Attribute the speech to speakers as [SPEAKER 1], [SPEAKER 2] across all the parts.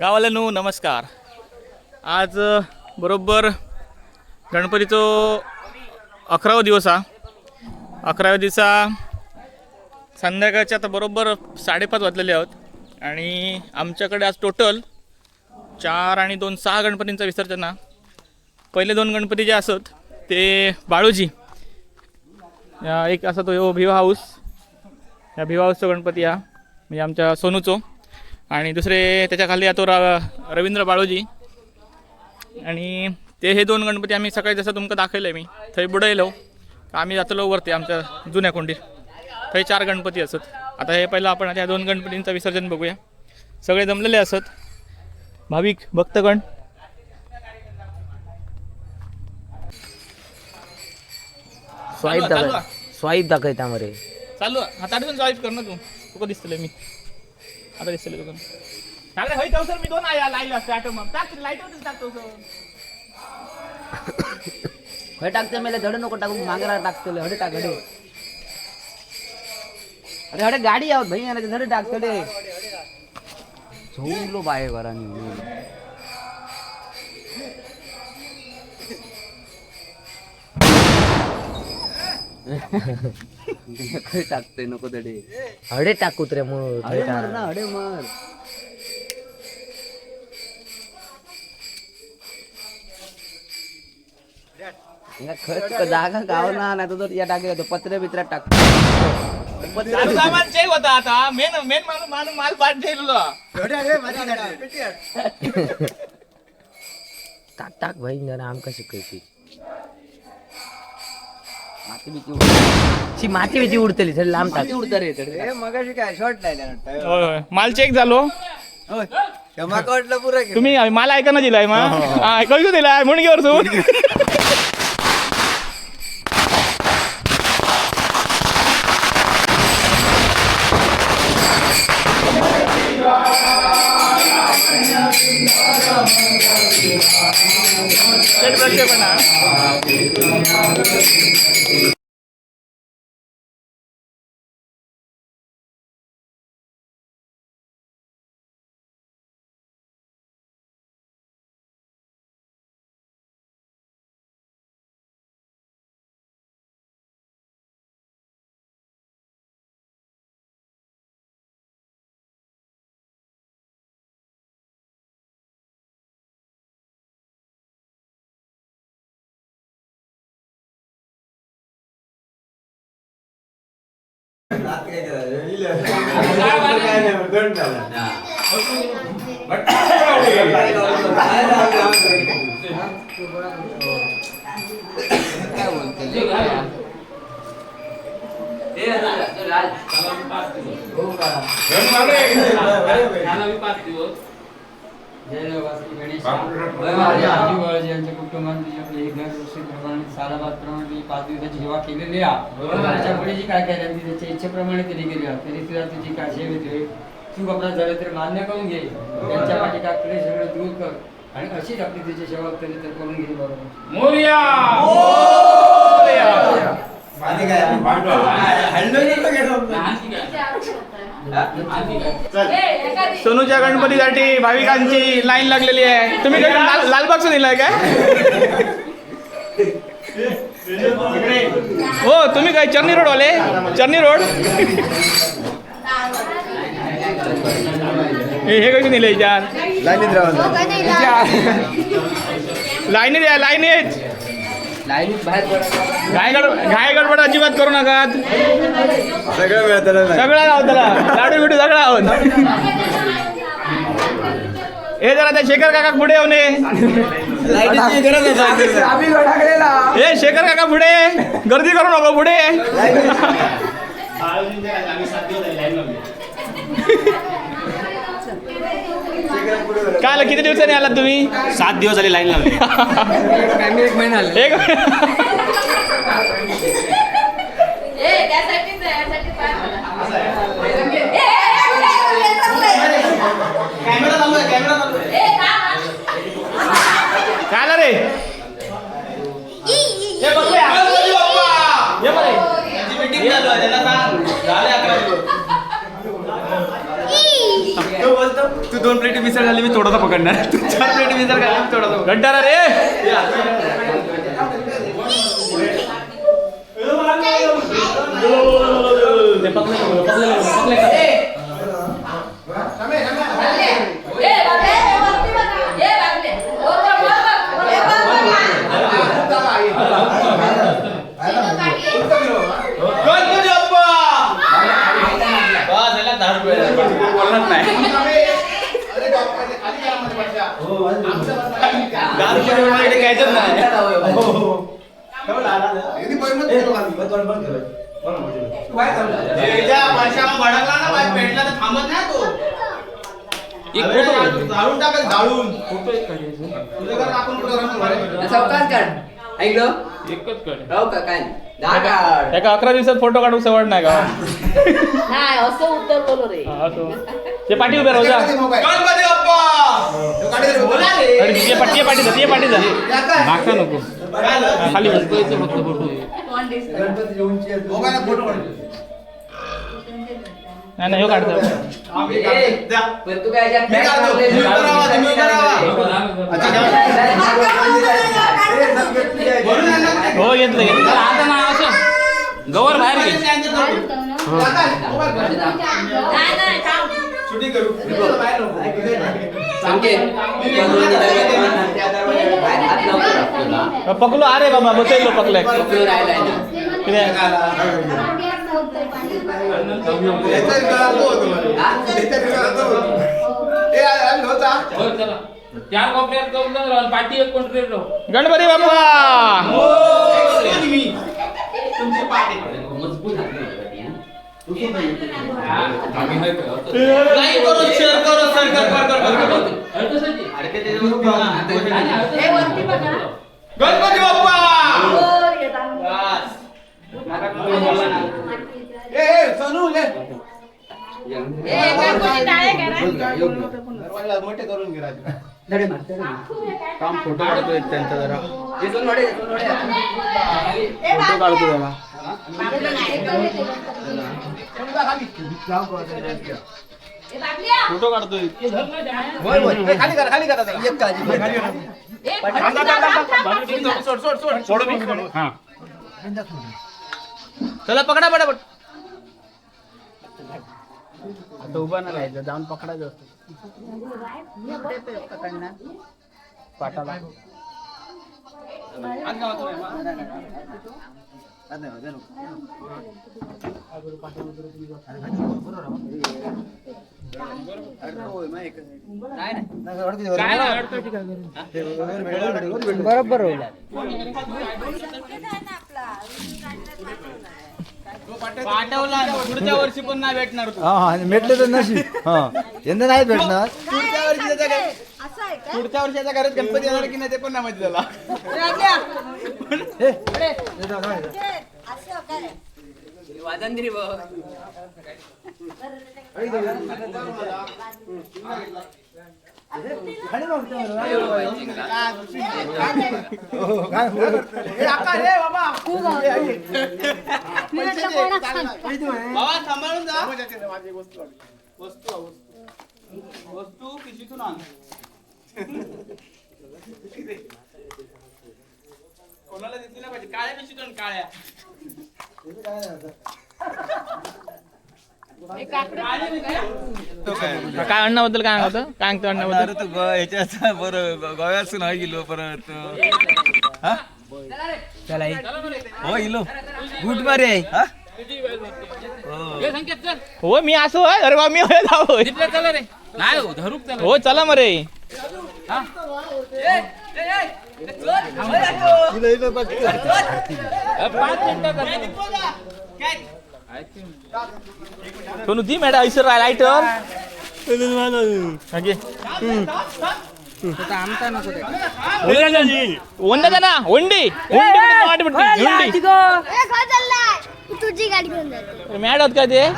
[SPEAKER 1] गावाला नमस्कार. आज बरोबर गणपतीचो 11वा दिवस हा. 11व्या दिवसा संध्याकाळच्या आता बरोबर 5:30 वाजलेले आहोत आणि आमच्याकडे आज टोटल 4 आणि 2 6 गणपतींचा विसर्जन हा. पहिले 2 गणपती जे असत ते बाळूजी, एक असा तो भिवा हाऊस, या भिवा हाऊसचा गणपती हा म्हणजे आमच्या सोनूचो, आणि दुसरे त्याच्या खाली तो रवींद्र बाळूजी. आणि ते हे 2 गणपती आम्ही सकाळी जसं तुमका दाखवलं मी थंय बुडयलो आम्ही जातलो वरती आमच्या जुन्या कोंडीत. थंय 4 गणपती असत. आता हे पहिलं आपण त्या 2 गणपतींचं विसर्जन बघूया. सगळे जमलेले असत भाविक भक्तगण.
[SPEAKER 2] स्वाईप दाखवता मरे
[SPEAKER 1] चालू हातातून स्वाईप कर ना तू दिसतले मी आता दिसतले तुका सगळे हय तर मी 2 लाईव्ह असते आटो मग टाक लाईट होते टाकतो
[SPEAKER 2] हय टाकते मेले धड नको टाकू मांगरा टाकतले हडे टाक हडे. अरे हडे गाडी आहोत भाई आणि धड टाकतले झोंगलो बाहेर घरानी. टाकते नको तडे हडे टाकूत रे मग ना हडे मर. खर्च जागा गाव ना नाही तर या टाके पत्रे बित्र्यात टाक.
[SPEAKER 1] सामान चेक होता आता मेन मेन माल पाठ ठेवलो
[SPEAKER 2] टाक टाक भाई जरा आमका शिकायची. माती बिती उडतली सर लांब टाक उडत रे मगाशी काय शॉर्ट
[SPEAKER 1] होय माल चेक झालो. तुम्ही मला ऐका ना दिलाय मग ऐकू दिलाय मुणगीवर सोडून.
[SPEAKER 3] यांच्या कुटुंबाने आपले 1 वर्षाप्रमाणे सालाबादप्रमाणे 5 दिवसाची सेवा केलेली आहे. त्याच्यापुढे जी काय केली ती त्याच्या इच्छेप्रमाणे त्यांनी केली आहे. तरी तुला तुझी काय सेवा होते चूक आपल्याला झालं तर मान्य करून घे. त्यांच्या पाठी काय क्लेश सगळं दूर कर आणि अशीच आपली त्याची सेवा केली तर करून घे. बरोबर मोरया
[SPEAKER 1] सोनूच्या गणपतीसाठी भाविकांची लाईन लागलेली आहे. तुम्ही लालबागचं दिलाय काय? हो तुम्ही काय चर्नी रोड वाले? चर्नी रोड हे कशी दिले लाईनीत या लाईनीत घाय गडबड अजिबात करू नका. सगळं आहोत त्याला लाडू बिडू सगळं आहोत. हे जरा त्या शेखर काका पुढे येऊन हे शेखर काका पुढे गर्दी करू नका पुढे. काय किती दिवसांनी आलात तुम्ही?
[SPEAKER 4] 7 दिवस झाले लाईन लावली.
[SPEAKER 3] 1 महिना
[SPEAKER 1] काय रे
[SPEAKER 4] मीटिंग चालू आहे त्याला सांग झाले 11 दिवस. तू 2 प्लेटी मिसळ झाली मी थोडासा पकडणार तू 4 प्लेटी मिसळ खाल्ली मी थोडासा
[SPEAKER 1] घंटारा रे
[SPEAKER 4] बोलणार नाही कायच नाही
[SPEAKER 2] चौकात काढ ऐकलं
[SPEAKER 1] एकच कडे
[SPEAKER 2] हो का काय नाही. दहा काढ
[SPEAKER 1] एका 11 दिवसात फोटो काढू सवड नाही का
[SPEAKER 5] नाही असं उत्तर बोलो रे
[SPEAKER 1] हा, तो. ते पाठी उभे राहू जा अरे ते पाठी जा नाका नको खाली बस फक्त फोटो नाही हो काढतो
[SPEAKER 2] पण तू काय याच्यात back लावले?
[SPEAKER 1] हो घेतलं आता ना असं गवर बाहेर घे पकलो अरे बाबा बसलो पकलाय गणपती बाप्पा गणपती बाप्पा फोटो काढतोय त्यांचा जरा फोटो काढतो जरा फोटो काढतोय खाली करा चला पकडा पटापट आता उभा नाही राहायचं जाऊन पकडायचं पाटाला बरोबर पाठवला पुढच्या वर्षी पण नाही भेटणार
[SPEAKER 6] भेटले तर नशीब हा यंदा नाही भेटणार
[SPEAKER 4] पुढच्या वर्षाच्या घरात गणपती येणार की नाही ते पण नाही माहिती त्याला
[SPEAKER 2] वाजंत्री बघ
[SPEAKER 4] बाबा सांभाळून जा वस्तू पिशवीतून आण कोणाला दिसली नाही पाहिजे काळ्या पिशवीतून काळ्या काय अण्णाबद्दल काय होतं काय सांगतो अण्णाबद्दल
[SPEAKER 6] तू ह्याच्यात बरं गोव्यासून नाही गेलो परत चला हो गेलो गुड मारे हा
[SPEAKER 1] हो मी असो अरे बा मी हो चला मरे सोनू दी मॅडम ऐसर लाईटर
[SPEAKER 7] तुझी गाडी घेऊन जाते
[SPEAKER 1] मॅड होत का ते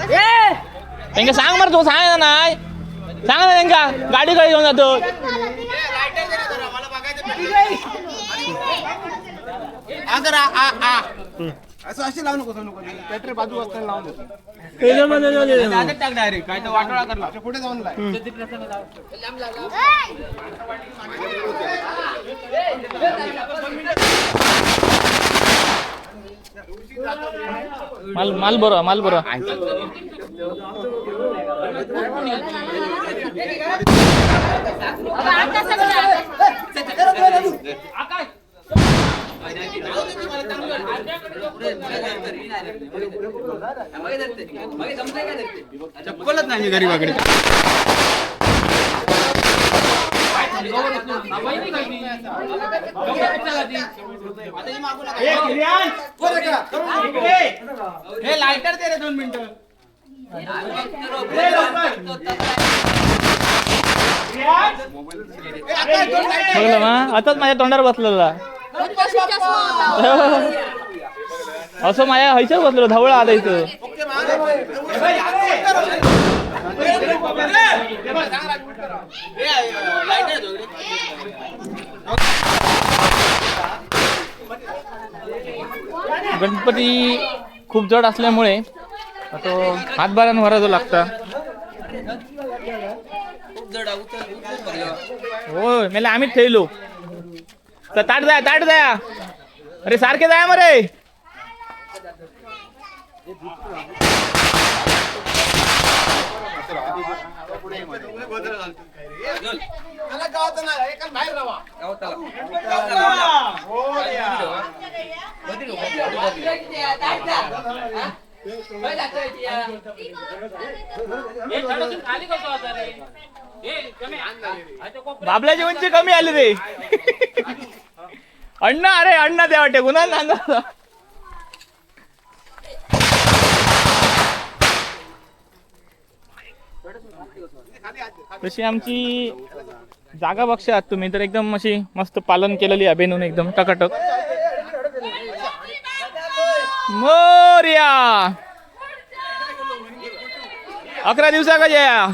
[SPEAKER 1] त्यांना सांग मर तो सांग नाही सांग ना त्यांना गाडी घेऊन जातो
[SPEAKER 4] असं असे लावू नको बॅटरी बाजू असताना लावून देतो टाक डायरेक्ट काय तर वाटोळा करला पुढे जाऊन लाय
[SPEAKER 1] माल बरो
[SPEAKER 4] चप्पलच नाही गरीबाकडे लायटर दे रे 2 मिनिटं
[SPEAKER 1] बघलं ना आताच माझ्या तोंडावर बसलेला असं माझ्या हैशात बसलेलो धावळ आला इथं गणपती खूप जड असल्यामुळे तो हातभारानं भरायचो लागता होय मेला आम्हीच ठेवलो तर ताट जाया अरे सारखे जाया मरे बाबल्याची उंची कमी आली रे अण्णा अरे अण्णा द्या वाटे गुन्हा नांदा तशी आमची जागा बघशात तुम्ही तर एकदम अशी मस्त पालन केलेली आहे बेनून एकदम टकाटक मोर्या 11 दिवसा जया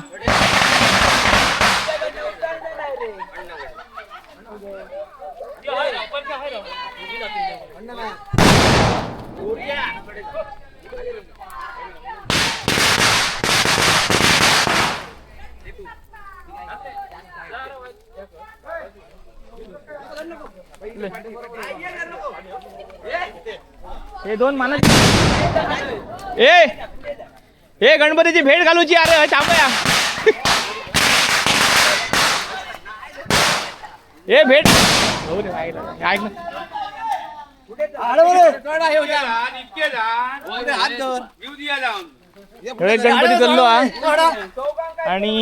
[SPEAKER 1] हे 2 मानाची ए गणपतीची भेट घालूची अरे थांबया ए भेट हो रे ऐक ना गणपती चाललो आणि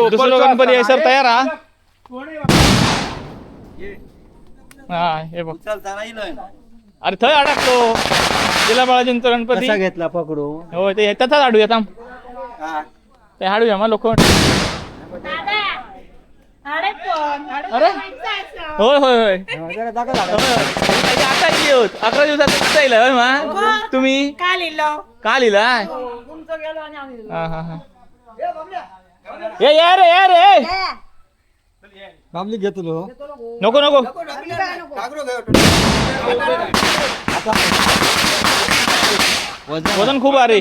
[SPEAKER 1] दुसरा गणपती आहे सर तयार हा हे बघ अरे थंय अडकलो जिल्हा बाळाजींचा गणपती
[SPEAKER 6] घेतला पकडू
[SPEAKER 1] हो ते तसाच हाडूया थांब ते हाडूया मग लोक अरे होय होय होय आता येऊत 11 दिवसात कसं येईल होय मा तुम्ही काल इला हा हा हा ये रे
[SPEAKER 6] बाबली घेतलो
[SPEAKER 1] नको वजन खूप अरे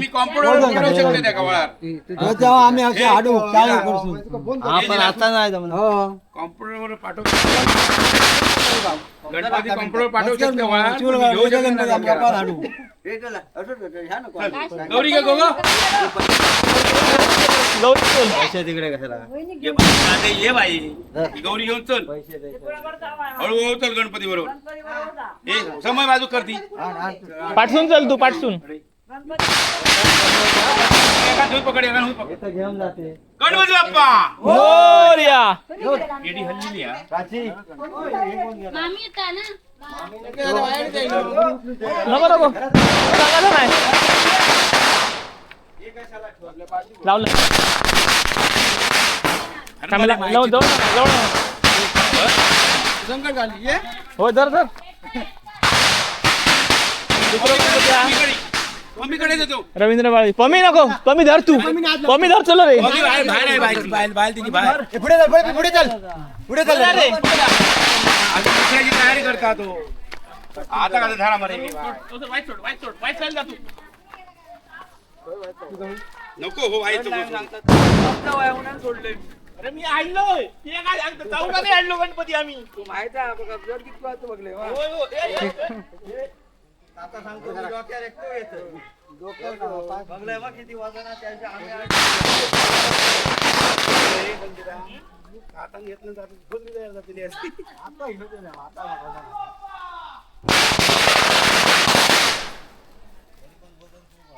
[SPEAKER 6] आम्ही असे हाडू चालू करतो आपण आता नाही जमणार हो
[SPEAKER 4] कॉम्प्युटरवर पाठवू गणपती कॉम्प्युटरवर पाठवू शकतो
[SPEAKER 6] हाडू
[SPEAKER 4] गौरी का गोगा
[SPEAKER 6] पैसे तिकडे कशाला
[SPEAKER 4] ये बाई गौरी घेऊन चल हळूहळू चल गणपती बरोबर ए समय बाजू करती
[SPEAKER 1] पाठसून चल तू पाठसून
[SPEAKER 4] पकड
[SPEAKER 6] घेऊन जाते
[SPEAKER 4] गणपती बाप्पा
[SPEAKER 1] मोरया
[SPEAKER 4] एडी हल्ली
[SPEAKER 7] मामी येता ना
[SPEAKER 1] नको सांगायचं नाही लावलं जाऊ
[SPEAKER 4] संकट झाली ये
[SPEAKER 1] हो धर
[SPEAKER 4] मम्मीकडे देतो
[SPEAKER 1] रवींद्र बाळी पमी नको पमी धर तू पमी धर चलो रे
[SPEAKER 6] पुढे चल
[SPEAKER 4] दुसऱ्याची तयारी करता तो आता का झाडा मध्ये
[SPEAKER 1] वाईट सोड वाईट साईड जा तू.
[SPEAKER 4] नको हो भाई
[SPEAKER 1] सोडले अरे मी आणलोय ते काय सांगतो चौघा नाही आणलो गणपती आम्ही
[SPEAKER 3] माहिती आहे बघा जर किती वाजता बघले
[SPEAKER 1] होय, होय.
[SPEAKER 6] आता सांगतो डोक्यावर एकटो येतं बघलंय बघ किती वजन आहे त्याच्या आम्ही
[SPEAKER 4] आता घेतलं जातं फुल जाते असते
[SPEAKER 6] आता हिंडतो ना आता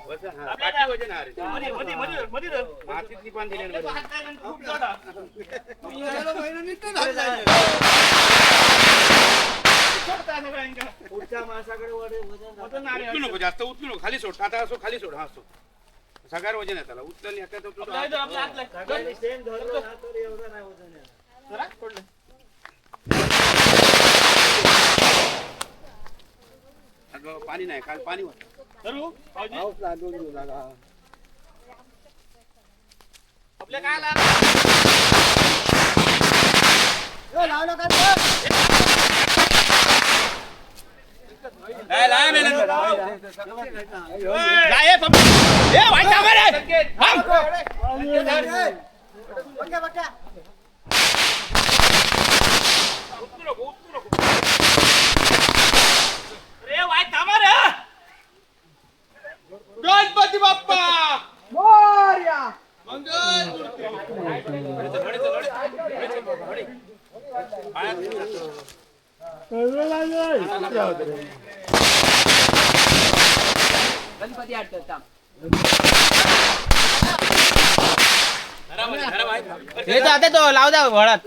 [SPEAKER 4] वजन हा पाठी वजन आहे रे.
[SPEAKER 1] मध्ये धर.
[SPEAKER 4] मातीतली पण दिली
[SPEAKER 1] तो हात काय गणपती खूप जड आहे. सोडता सगळ्यांका.
[SPEAKER 6] पुढच्या माणसाकडे वजन
[SPEAKER 1] वजन आहे.
[SPEAKER 4] उचलू नको जास्त उचलू नको खाली सोड आता असो खाली सोड हा असो सगळ्यावर वजन आहे त्याला उचल एका तो
[SPEAKER 1] आपल्या इथं आपल्या हातला.
[SPEAKER 6] सगळ्यांनी सेम धरलं ना तर एवढं नाही वजन आहे.
[SPEAKER 1] जरा सोडलं.
[SPEAKER 4] अगं पाणी नाही काल पाणी होतं
[SPEAKER 1] धरू भाऊजी.
[SPEAKER 6] पाऊस लागून देऊ लागा.
[SPEAKER 1] आपल्या काय आला काय वाईट कामाला आहे. थांब. अरे वाईट कामा रे गणपती बाप्पा
[SPEAKER 2] गणपती आठवतात
[SPEAKER 1] हे जाते तो लाव द्या वळात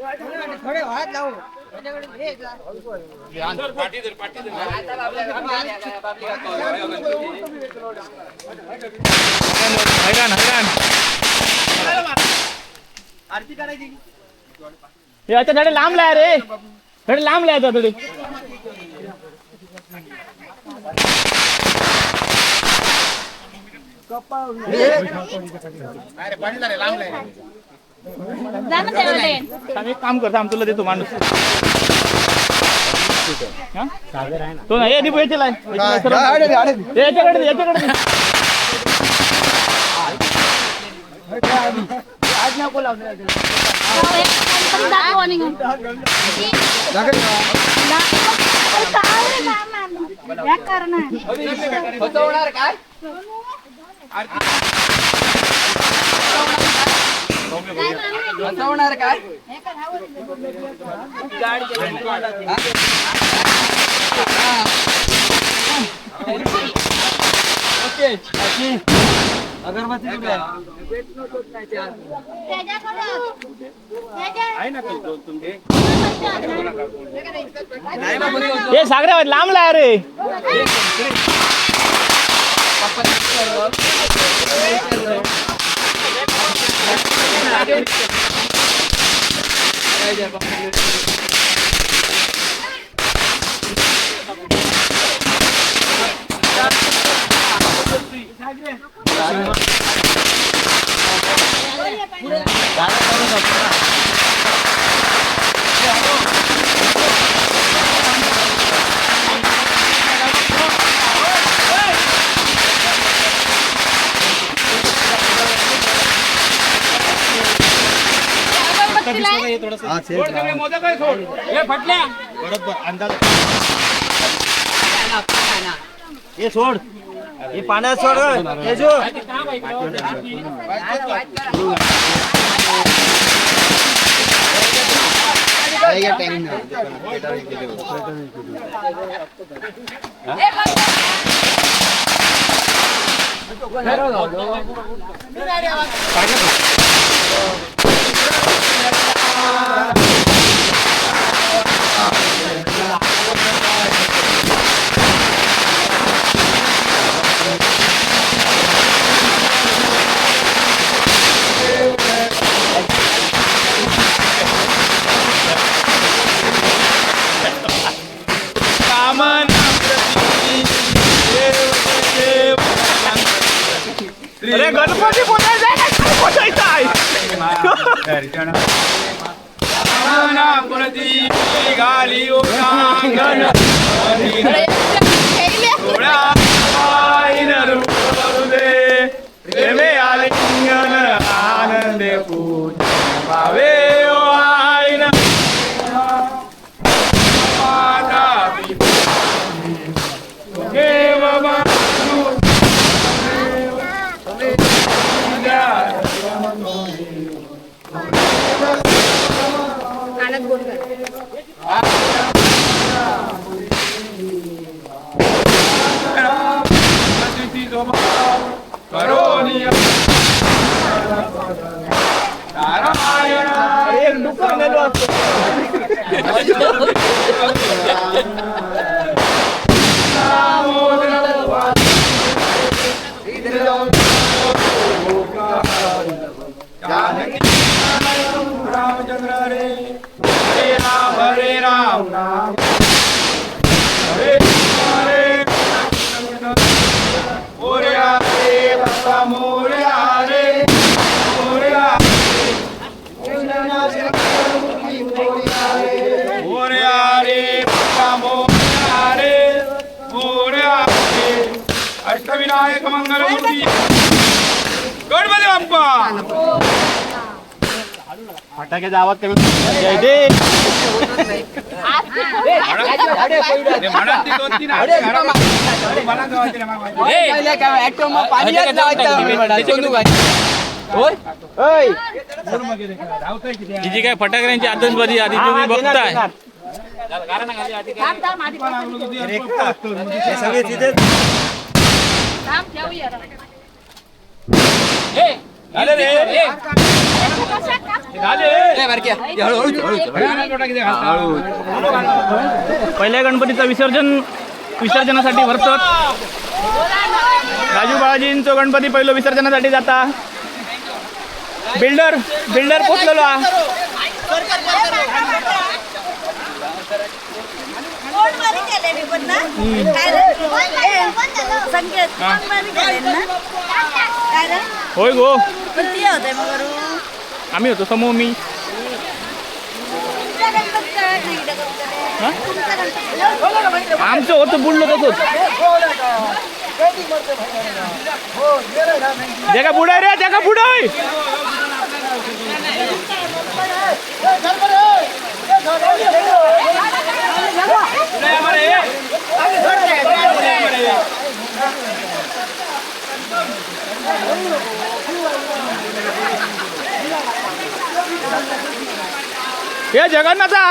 [SPEAKER 4] पाठी धर पाठी धर
[SPEAKER 1] हैराण
[SPEAKER 6] आरती करायची
[SPEAKER 1] हे आता थोडे लांब लाय रे थोडे लांब लाय आता थोडे आम्ही एक काम करतो आम तुला देतो माणूस हा? तो नाही आधी याच्याला याच्याकडे
[SPEAKER 2] आज नको लावलं होणार काय होणार काय
[SPEAKER 6] अगरबत्ती कुठे
[SPEAKER 1] हे सागऱ्या लांब लाय रे
[SPEAKER 6] बरोबर अंदाज हे सोड हे पाण्यात सोड तेजू अरे गणपती पोचायचा आहे
[SPEAKER 4] प्रती घाली
[SPEAKER 1] थोड्या आईन रूप तुझे प्रेमे आलिंगन आनंदे पूजन भावे ओ आईन माता पिता देव बंधू
[SPEAKER 7] कानात बोल कर.
[SPEAKER 1] करोनिया नारायण एक दुकान नेलो असतो रामचंद्र रे हरे राम हरे हरे मोरया रे बाबा मोरया रे मोरया मोरया रे बाबा मोरया रे मोरया रे अष्टविनायक मंगलमूर्ती गणपती बाप्पा फटाक्याचा आवाज कमी जय देव जी काय फटाक्यांची आतषबाजी आधी तुम्ही बघताय
[SPEAKER 6] सगळे तिथे
[SPEAKER 1] पहिल्या गणपतीचं विसर्जनासाठी भरतात. राजू बाळाजींचं गणपती पहिलं विसर्जनासाठी जाता. बिल्डर पोचलेलो हा. होय गो आम्ही होतो समूह मी आमचं होतं बुडलो तसंच जगा बुडाय रे जगा बुडाय हे जगन्नाथा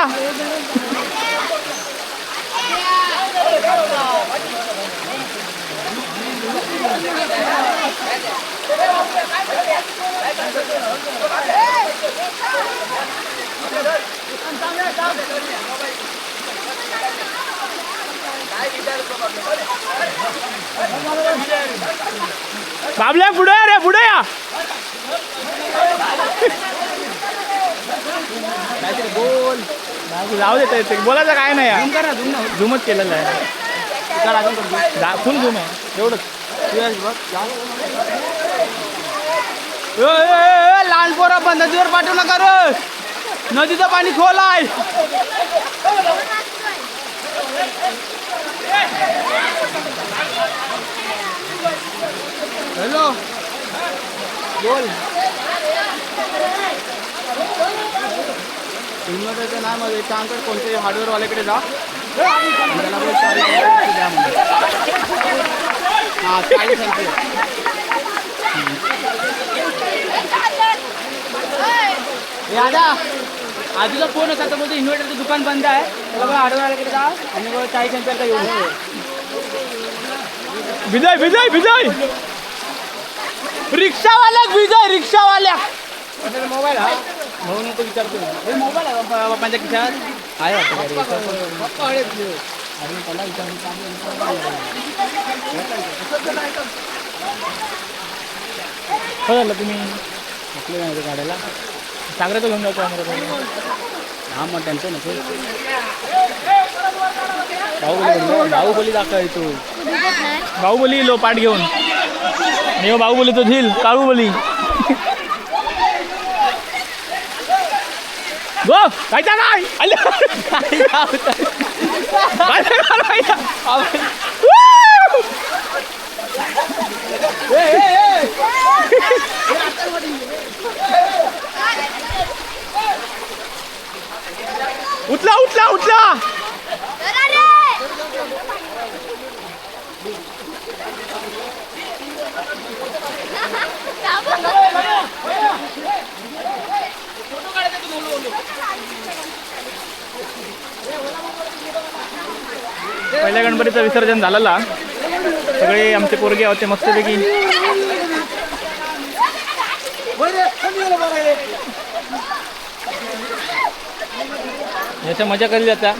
[SPEAKER 1] बाबल्या पुढे रे पुढे या बोल जाऊ देता येते बोलायचं काय नाही झुमच केलेलं आहे फुल झुम आहे एवढंच लहान पोरा पण नदीवर पाठवू नका रे नदीचं पाणी खोल आहे हॅलो बोल इन्व्हर्टरचं नाव मध्ये सांगतात कोणत्याही हार्डवेअरवाल्याकडे जा त्याला बोल 40 द्या म्हणजे हां 40 दादा आजूला फोन होता तर बोलतो इन्व्हर्टरचं दुकान बंद आहे त्याला बोल हार्डवेअरवाल्याकडे जा आणि बोल 40 एम्पिअरचा येऊन विजय विजय विजय रिक्षावाल्या विजय रिक्षावाल्या मोबाईल हा म्हणून तो विचारतो हे मोबाईल आहे बाप्पांच्या खिशात आहे हो झालं तुम्ही आपले नाही गाड्याला सागराचं घेऊन जातो आम्हाला हा मग टेन्शन नको बाहुबली दाखवाय तू बाहुबली लो पाठ घेऊन मी बाहुबली तो झील काळूबली गो खायचा काय अल्ले काय गावतं? काय करायचं? उठला उठला उठला पहिल्या गणपतीचं विसर्जन झालेला सगळे आमचे पोरगे होते मस्तपैकी याच्या मजा करी जाता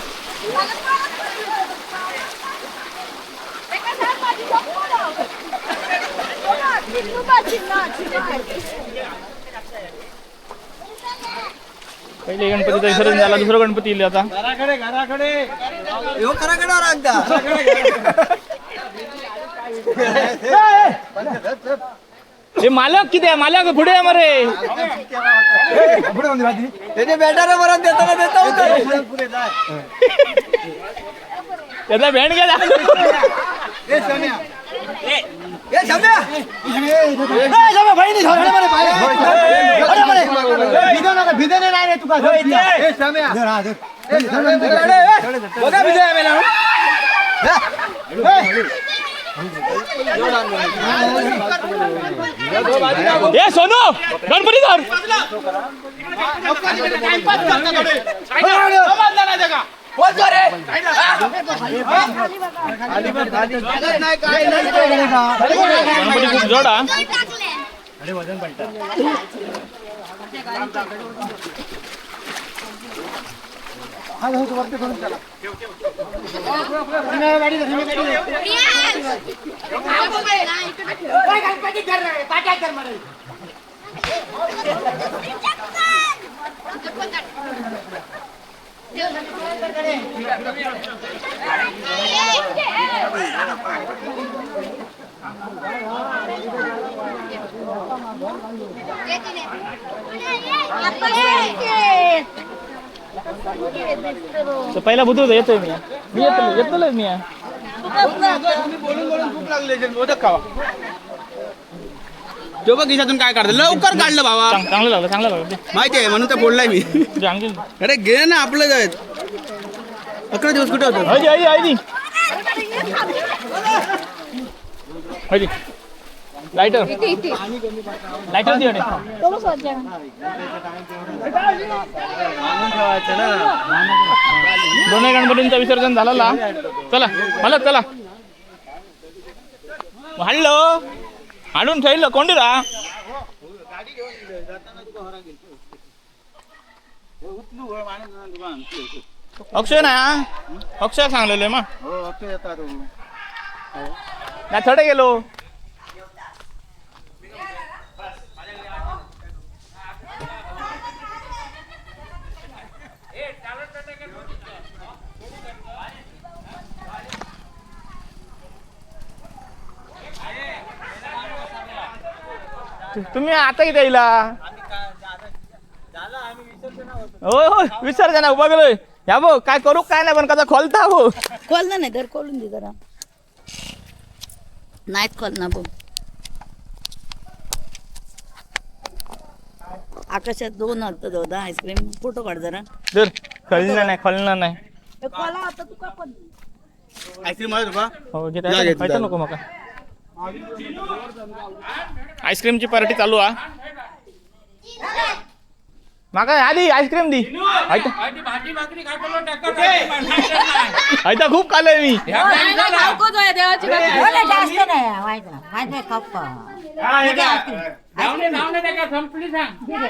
[SPEAKER 1] पहिले गणपतीचं विसर्जन झाला दुसरा गणपती येईल आता
[SPEAKER 6] घराकडे येऊ घराकडे राखता
[SPEAKER 1] हे मालक किती आहे मालक पुढे आहे मरे
[SPEAKER 6] त्याचे बॅटर परत देताना देता होतं
[SPEAKER 1] त्याचा भेंड गेला ए सोनू गणपती धर गणपती खूप जोडा तो पहिला बुद्ध येतोय मी येतोय मी
[SPEAKER 6] बोलून खूप लागले मोदक खावा तो बघ खिशातून काय काढतं लवकर काढलं भावा
[SPEAKER 1] चांगलं लागलं
[SPEAKER 6] माहिती आहे म्हणून तर बोललाय मी अरे घे ना आपलं जायत 11 दिवस कुठे होतो
[SPEAKER 1] लाइटर लाइटर दे दोन्ही गणपतींचं विसर्जन झालेला चला मला चला हाणलो हाणून ठेवलं कोंडीला अक्षय ना अक्षय सांगलेले मग ना थोडे गेलो तुम्ही आता किती येईल हो विसर्जन उभा गेलोय या भाऊ काय करू काय नाही पण कसा खोलता भाऊ
[SPEAKER 5] खोल नाही घर खोलून दे जरा नाहीत खोल ना भाऊ आकाशात 2 अर्थ दोदा आईस्क्रीम फोटो काढ जरा
[SPEAKER 1] जर खोलणार नाही
[SPEAKER 5] खोला आता तू का पण
[SPEAKER 6] आईस्क्रीम मारत का
[SPEAKER 1] हो घेता नको मका आईस्क्रीमची पार्टी चालू आ माका आधी आईस्क्रीम दी आयता खूप खाल्लंय मी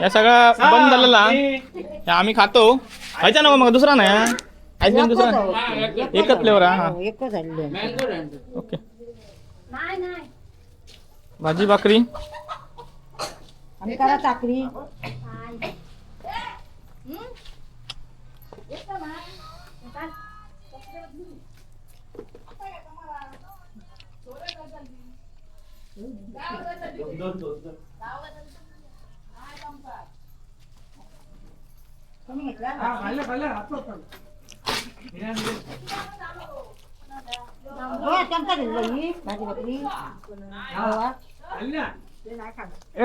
[SPEAKER 1] या सगळा बंद झालेला आम्ही खातो खायचा नको मग दुसरा नाही आईस्क्रीम दुसरा एकच फ्लेवर हा ओके भाजी भाकरी
[SPEAKER 5] आम्ही करा चाकरी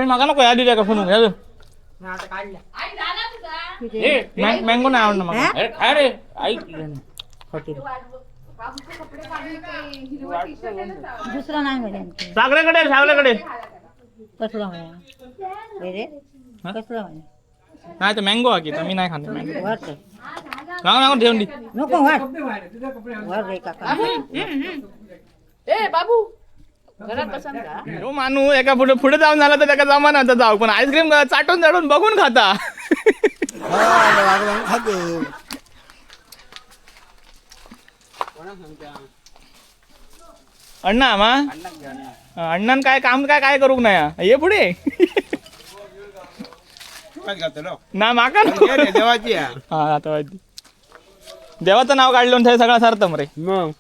[SPEAKER 1] मागा नको या दिल्या का फोन मँगो नाही आवडणार मला काय रे आई
[SPEAKER 5] दुसरा नाही म्हणे
[SPEAKER 1] सागऱ्याकडे
[SPEAKER 5] कसला म्हणे कसला म्हणे
[SPEAKER 1] नाही तर मँगो हा की मी नाही खाणार मँगो
[SPEAKER 5] वाट
[SPEAKER 1] मागा ठेवून दे
[SPEAKER 5] नको वाट वर रे काका
[SPEAKER 1] तो माणूस एका पुढे जाऊन झाला तर त्याचा जमा नव्हता जाऊ पण आईस्क्रीम चाटून चाटून बघून खाता अण्णा मा अण्णान काय काम काय करूक नाही ये पुढे ना माका
[SPEAKER 6] देवाची
[SPEAKER 1] हा आता माहिती देवाचं नाव काढलं सगळा सार्थम रे
[SPEAKER 6] मग